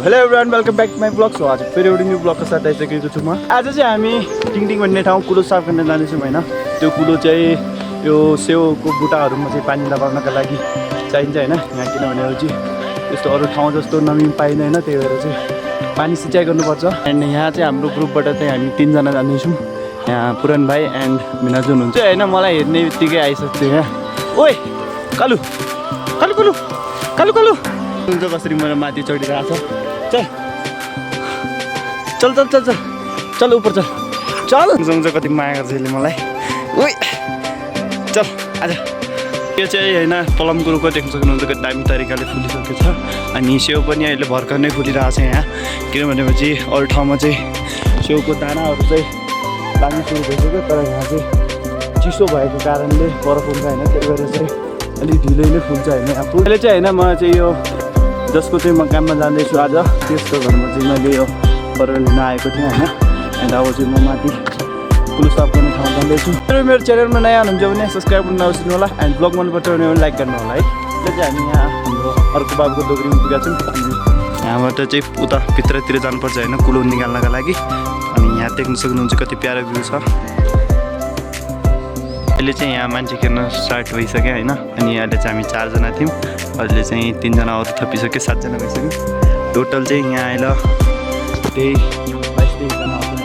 Hello everyone welcome back to my blog. So आज फेरि एउटा न्यू ब्लगको साथ आइसकेको छु म। आज चाहिँ हामी टिङटिङ भन्ने ठाउँ कुलो साफ गर्न जाँदैछौँ होइन। त्यो कुलो चाहिँ यो सेउको बुट्टाहरूमा चाहिँ पानी लगाउनका लागि चाहिन्छ होइन। यहाँ किनभने चाहिँ यस्तो अरू ठाउँ जस्तो नमिन पाइँदैन, त्यही भएर चाहिँ पानी सिँचाइ गर्नुपर्छ। एन्ड यहाँ चाहिँ हाम्रो ग्रुपबाट चाहिँ हामी 3 जना जाँदैछौँ। यहाँ पुरन भाइ एन्ड मिनाजु हुनुहुन्छ होइन। मलाई हेर्ने बित्तिकै आइसक्छु यहाँ। ओए कालु कालु कालु कालु कालु हुन्छ कसरी मेरो माथि चढिरहेको छ। चल चल चल चल चल चल उपर चल चल हुन्छ कति माया गर्छ यसले मलाई। ओइ चल आज यो चाहिँ होइन पलमको रुखो देख्न सक्नुहुन्छ कति दामी तरिकाले फुलिसकेको छ। अनि सेउ पनि अहिले भर्खर नै फुलिरहेको छ यहाँ। किनभनेपछि अरू ठाउँमा चाहिँ सेउको दानाहरू चाहिँ लाग्नु सुरु भइसक्यो, तर यहाँ चाहिँ चिसो भएको कारणले बरफ हुन्छ होइन, त्यही भएर चाहिँ अलिक ढिलै नै फुल्छ होइन। यहाँ फुलले चाहिँ होइन म चाहिँ यो जसको चाहिँ म काममा जाँदैछु आज त्यसको घरमा चाहिँ मैले यो फरेर लिन आएको थिएँ होइन। एन्ड अब चाहिँ म माथि कुलो साफ गर्ने ठाउँ जाँदैछु। मेरो च्यानलमा नयाँ हुनुहुन्छ भने सब्सक्राइब गर्न नबिर्सनु होला। एन्ड ब्लग मनपर्छ भने लाइक गर्नु होला है। अहिले चाहिँ हामी यहाँ हाम्रो अर्को बाबुको दोकानमा पुगेका छौँ। अनि यहाँबाट चाहिँ उता भित्रतिर जानुपर्छ होइन कुलो निकाल्नका लागि। अनि यहाँ देख्न सक्नुहुन्छ कति प्यारो भ्यू छ। अहिले चाहिँ यहाँ मान्छे खेल्न स्टार्ट भइसक्यो होइन। अनि अहिले चाहिँ हामी 4 जना थियौँ, अहिले चाहिँ 3 जना अरू थपिसक्यो, 7 जना भइसक्यो। टोटल चाहिँ यहाँ आएर त्यही 22-23 जना आउँछ।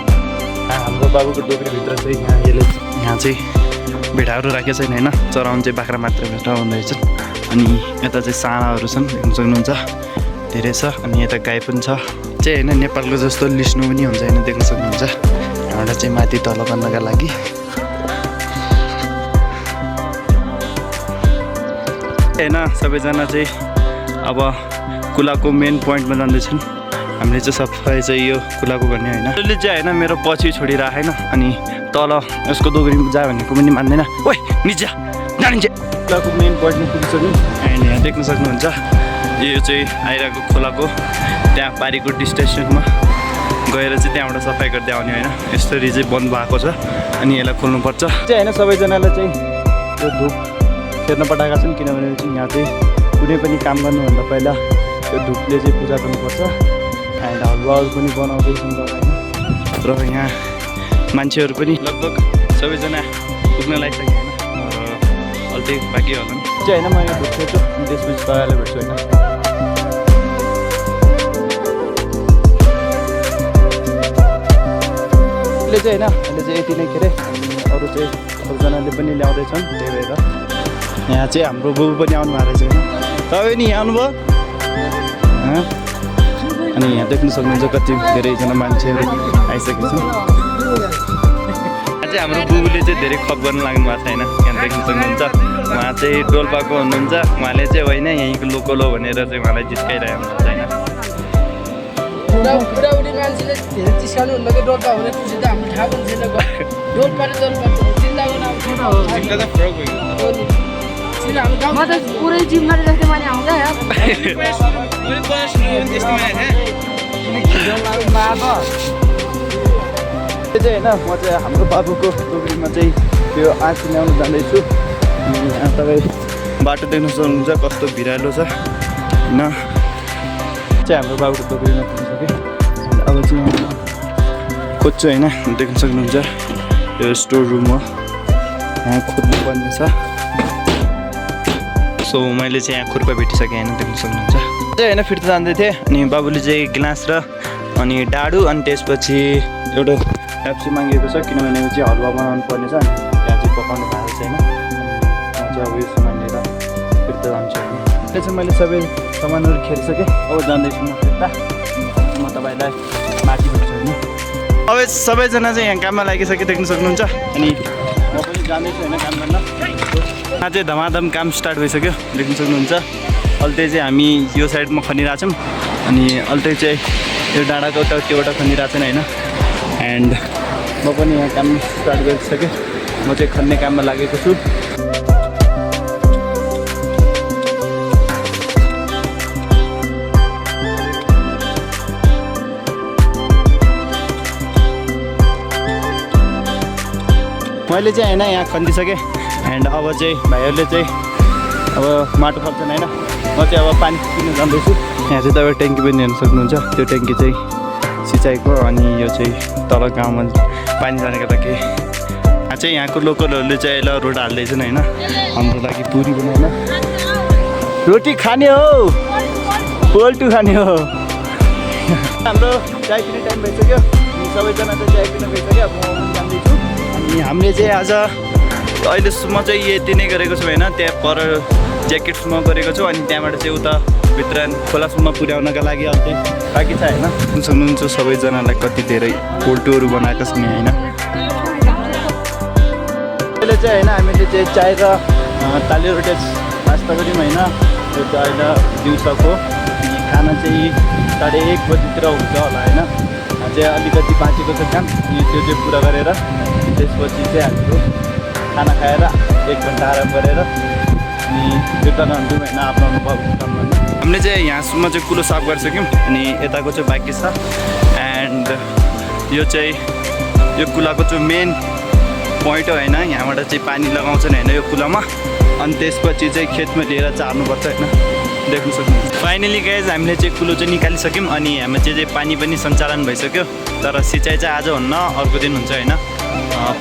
हाम्रो बाबुको डोक्रीभित्र चाहिँ यहाँ चाहिँ भेडाहरू राखेको छैन होइन। चराउनु चाहिँ बाख्रा मात्र भेटा हुँदैछ। अनि यता चाहिँ सानाहरू छन् देख्न सक्नुहुन्छ, धेरै छ। अनि यता गाई पनि छ चाहिँ होइन। नेपालको जस्तो लिस्नु पनि हुन्छ होइन, देख्न सक्नुहुन्छ। यहाँबाट चाहिँ माथि तल गर्नका लागि होइन सबैजना चाहिँ अब कुलाको मेन पोइन्टमा जाँदैछन्। हामीले चाहिँ सफाइ चाहिँ यो कुलाको गर्ने होइन। त्यसले चाहिँ होइन मेरो पछि छोडिरहेको होइन। अनि तल यसको दोगरीमा जा भनेको पनि मान्दैन। ओइ निजा जानिन्छ। कुलाको मेन पोइन्टमा पुगिसक्यो। एन्ड यहाँ देख्न सक्नुहुन्छ यो चाहिँ आइरहेको खोलाको त्यहाँ पारीको डिस्टेन्समा गएर चाहिँ त्यहाँबाट सफाइ गर्दै आउने होइन। यसरी चाहिँ बन्द भएको छ। अनि यसलाई खोल्नुपर्छ चाहिँ होइन। सबैजनालाई चाहिँ यो धुप फेर्न पठाएका छन्, किनभने चाहिँ यहाँ चाहिँ कुनै पनि काम गर्नुभन्दा पहिला त्यो धुपले चाहिँ पूजा गर्नुपर्छ। एन्ड हलुवाहरू पनि बनाउँदैछन् होइन। र यहाँ मान्छेहरू पनि लगभग सबैजना पुग्न लागिसक्यो होइन। अल्छी बाँकी होला नि चाहिँ होइन। म यहाँ धुप फेर्छु, त्यसपछि तपाईँलाई भेट्छु होइन। अहिले चाहिँ होइन अहिले चाहिँ यति नै के अरे। अनि अरू चाहिँ अरूजनाले पनि ल्याउँदैछन्, त्यही भएर यहाँ चाहिँ हाम्रो बुबु पनि आउनु भएको रहेछ होइन। तपाईँ नि यहाँ आउनुभयो। अनि यहाँ देख्न सक्नुहुन्छ कति धेरैजना मान्छेहरू आइसकेको छ। यहाँ चाहिँ हाम्रो बुबुले चाहिँ धेरै खप गर्न लाग्नु भएको छ होइन। यहाँ देख्न सक्नुहुन्छ उहाँ चाहिँ डोल्पाको हुनुहुन्छ। उहाँले चाहिँ होइन यहीँको लोकल हो भनेर चाहिँ उहाँलाई जिस्काइरहेको हुन्छ होइन। बुढाबुढी मान्छेले धेरै चिस्काउनु हुन्न कि डोल्पा हुने खुसी त हाम्रो थाहा पनि छैन। डोल्पा र डोल्पा चिन्ता गर्न म त पुरै जिम गरेर जस्तै मैले आउँदा यार। चाहिँ होइन म चाहिँ हाम्रो बाबुको टोकरीमा चाहिँ त्यो आँखी ल्याउनु जाँदैछु। अनि यहाँ तपाईँ बाटो देख्न सक्नुहुन्छ कस्तो भिरालो छ होइन। चाहिँ हाम्रो बाबुको टोकरीमा पुगिसक्यो। अब चाहिँ खोज्छु होइन। देख्न सक्नुहुन्छ यो स्टोर रुम हो, यहाँ खोज्नु पर्ने छ। सो मैले चाहिँ यहाँ खुर्पा भेटिसकेँ होइन, देख्न सक्नुहुन्छ चाहिँ होइन। फिर्ता जाँदै थिएँ अनि बाबुले चाहिँ गिलास र अनि डाडु अनि त्यसपछि एउटा पेप्सी मागेको छ, किनभने चाहिँ हलुवा बनाउनु पर्ने छ। अनि त्यहाँ चाहिँ पकाउनु भएको छैन। म चाहिँ अब यो सामान लिएर फिर्ता जान्छु होइन। त्यो चाहिँ मैले सबै सामानहरू खेलिसकेँ। अब जाँदैछु म फिर्ता। म तपाईँलाई माथि भेट्छु होइन। अब सबैजना चाहिँ यहाँ काममा लागिसक्यो, देख्न सक्नुहुन्छ। अनि म पनि जाँदैछु होइन काम गर्न। यहाँ चाहिँ धमाधम काम स्टार्ट भइसक्यो, देख्न सक्नुहुन्छ। अल्ते चाहिँ हामी यो साइडमा खनिरहेको छौँ। अनि अल्ते चाहिँ यो डाँडाको उता त्योबाट खनिरहेको छैन होइन। एन्ड म पनि यहाँ काम स्टार्ट गरिसकेँ। म चाहिँ खन्ने काममा लागेको छु। मैले चाहिँ होइन यहाँ खनिदिइसकेँ। एन्ड अब चाहिँ भाइहरूले चाहिँ अब माटो खोज्छन् होइन। म चाहिँ अब पानी किन्न जाँदैछु। यहाँ चाहिँ तपाईँ ट्याङ्की पनि हेर्न सक्नुहुन्छ। त्यो ट्याङ्की चाहिँ सिँचाइको अनि यो चाहिँ तल गाउँमा पानी जानेको लागि। यहाँ चाहिँ यहाँको लोकलहरूले चाहिँ अहिले रोड हाल्दैछन् होइन, हाम्रो लागि पुरी बनाउन। रोटी खाने हो, पोल्टु खाने हो। हाम्रो चाय पिने टाइम भइसक्यो, सबैजना चाहिँ चाय पिन गइसक्यो। अब म जाँदैछु अनि हामीले चाहिँ आज अहिलेसम्म चाहिँ यति नै गरेको छु होइन। त्यहाँ पर ज्याकेटसम्म गरेको छु अनि त्यहाँबाट चाहिँ उता भित्र खोलासम्म पुर्याउनका लागि अझै बाँकी छ होइन। सक्नुहुन्छ सबैजनालाई कति धेरै पोल्टुहरू बनाएको छ नि होइन। अहिले चाहिँ होइन हामीले चाहिँ चाय र ताले रोटी नास्ता गऱ्यौँ होइन। यो चाहिँ अहिले दिउँसोको अनि खाना चाहिँ 1:30 बजीतिर हुन्छ होला होइन। चाहिँ अलिकति बाँचेको छ काम, अनि त्यो चाहिँ पुरा गरेर त्यसपछि चाहिँ हामीहरू खाना खाएर 1 घन्टा आराम गरेर अनि फिर्ता जान्छौँ होइन आफ्नो काममा। हामीले चाहिँ यहाँसम्म चाहिँ कुलो साफ गरिसक्यौँ अनि यताको चाहिँ बाँकी छ। एन्ड यो चाहिँ यो कुलाको चाहिँ मेन पोइन्ट हो होइन। यहाँबाट चाहिँ पानी लगाउँछन् होइन यो कुलामा, अनि त्यसपछि चाहिँ खेतमा लिएर चार्नुपर्छ होइन। देख्नु सक्नुहुन्छ। फाइनली गाइज हामीले चाहिँ कुलो चाहिँ निकालिसक्यौँ अनि हाम्रो चाहिँ पानी पनि सञ्चालन भइसक्यो। तर सिँचाइ चाहिँ आज हुन्न, अर्को दिन हुन्छ होइन।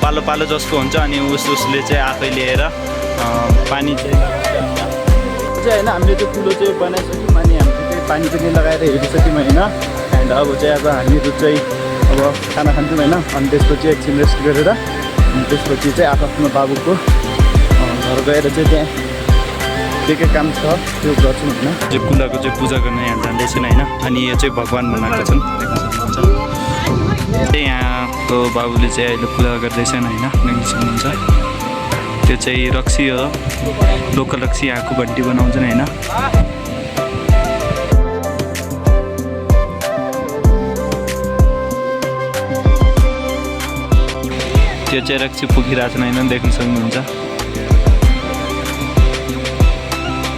पालो पालो जसको हुन्छ अनि उसले चाहिँ आफै लिएर पानी चाहिँ होइन। हामीले त्यो कुलो चाहिँ बनाइसक्यौँ अनि हामीले चाहिँ पानी पनि लगाएर हेरिसक्यौँ होइन। एन्ड अब चाहिँ अब हामीहरू चाहिँ अब खाना खान्छौँ होइन। अनि त्यसपछि एकछिन रेस्ट गरेर अनि त्यसपछि चाहिँ आफ्नो बाबुको घर गएर चाहिँ त्यहाँ के काम छ त्यो गर्छौँ होइन। जो कुलाको चाहिँ पूजा गर्न यहाँ जाँदैछन् होइन। अनि यो चाहिँ भगवान् बनाएको छन्, देख्न सक्नुहुन्छ। यहाँको बाबुले चाहिँ अहिले पूजा गर्दैछन् होइन, देख्न सक्नुहुन्छ। त्यो चाहिँ रक्सी हो, लोकल रक्सी, यहाँको घन्टी बनाउँछन् होइन। त्यो चाहिँ रक्सी पुगिरहेछन् होइन, देख्न सक्नुहुन्छ।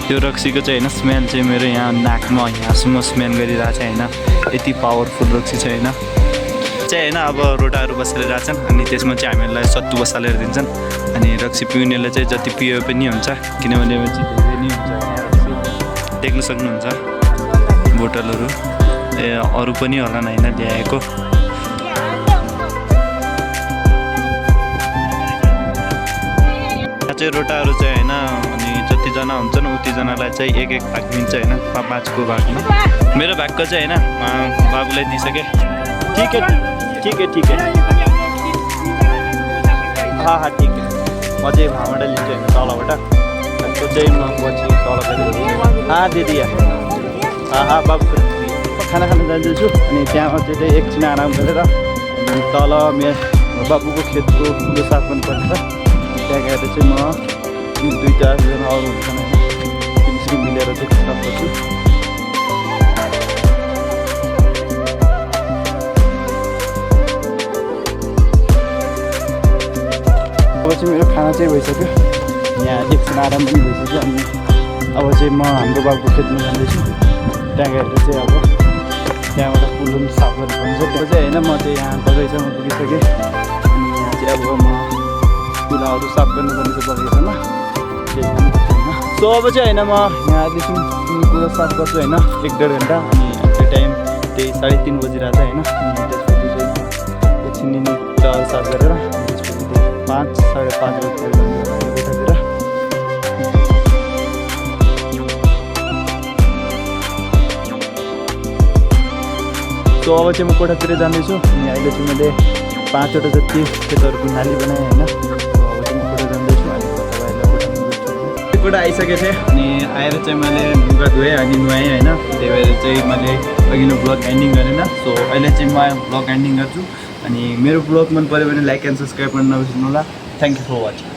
त्यो रक्सीको चाहिँ होइन स्मेल चाहिँ मेरो यहाँ नाकमा यहाँसम्म स्मेल गरिरहेको छ होइन। यति पावरफुल रक्सी छ होइन। चाहिँ होइन अब रोटाहरू बसालेर छन् अनि त्यसमा चाहिँ हामीहरूलाई सत्तु बसालेर दिन्छन्। अनि रक्सी पिउनेले चाहिँ जति पियो पनि हुन्छ, किनभने चाहिँ धेरै नै हुन्छ रक्सी। देख्न सक्नुहुन्छ बोतलहरू, अरू पनि होला होइन ल्याएको। चाहिँ रोटाहरू चाहिँ होइन अनि जतिजना हुन्छन् उतिजनालाई चाहिँ 1-1 भाग दिन्छ होइन, 5-5को भागमा। मेरो भागको चाहिँ होइन बाबुलाई दिइसकेँ। ठिक है हाँ ठिक है। म चाहिँ वहाँबाट लिन्छु होइन तलबाट। त्यो चाहिँ म पछि तल दिदी हाँ बाबुको खाना खान जाँदैछु अनि त्यहाँ चाहिँ एकछिन आराम गरेर अनि तल मेरो बाबुको खेतको कुलो साफ गर्नुपर्छ। त्यहाँ गएर चाहिँ म 2-4जना अरू हुन्छन् होइन, तिनीसँग मिलेर चाहिँ साफ गर्छु। अब चाहिँ मेरो खाना चाहिँ भइसक्यो, यहाँ एकछिन आराम पनि भइसक्यो। अनि अब चाहिँ म हाम्रो बाबुको खेतमा जाँदैछु। त्यहाँ गएर चाहिँ अब त्यहाँबाट कुलो पनि साफ गर्नुपर्छ। त्यो चाहिँ होइन म चाहिँ यहाँ बगैँचामा पुगिसकेँ। अनि यहाँ चाहिँ अब म कुलाहरू साफ गर्नुपर्ने छ बगैँचामा, त्यही होइन। सो अब चाहिँ होइन म यहाँदेखि कुलो साफ गर्छु होइन 1-1.5 घन्टा। अनि त्यो टाइम त्यही 3:30 बजिरहेको छ होइन। अनि त्यसपछि चाहिँ एकछिन कुलाहरू साफ गरेर त्यसपछि त्यही 5-5:30 बजीतिर बेटातिर। सो अब चाहिँ म कोठातिर जाँदैछु। अनि अहिले चाहिँ मैले 5वटा जति खेतहरूको नाली बनाएँ होइन। कोठा आइसकेको थिएँ अनि आएर चाहिँ मैले लुगा धोएँ अनि नुहाएँ होइन। त्यही भएर चाहिँ मैले अघि नै ब्लग एन्डिङ गरेन। सो अहिले चाहिँ म ब्लग एन्डिङ गर्छु। अनि मेरो ब्लग मन पऱ्यो भने लाइक एन्ड सब्सक्राइब गर्न नबिर्सनु होला। Thank you for watching.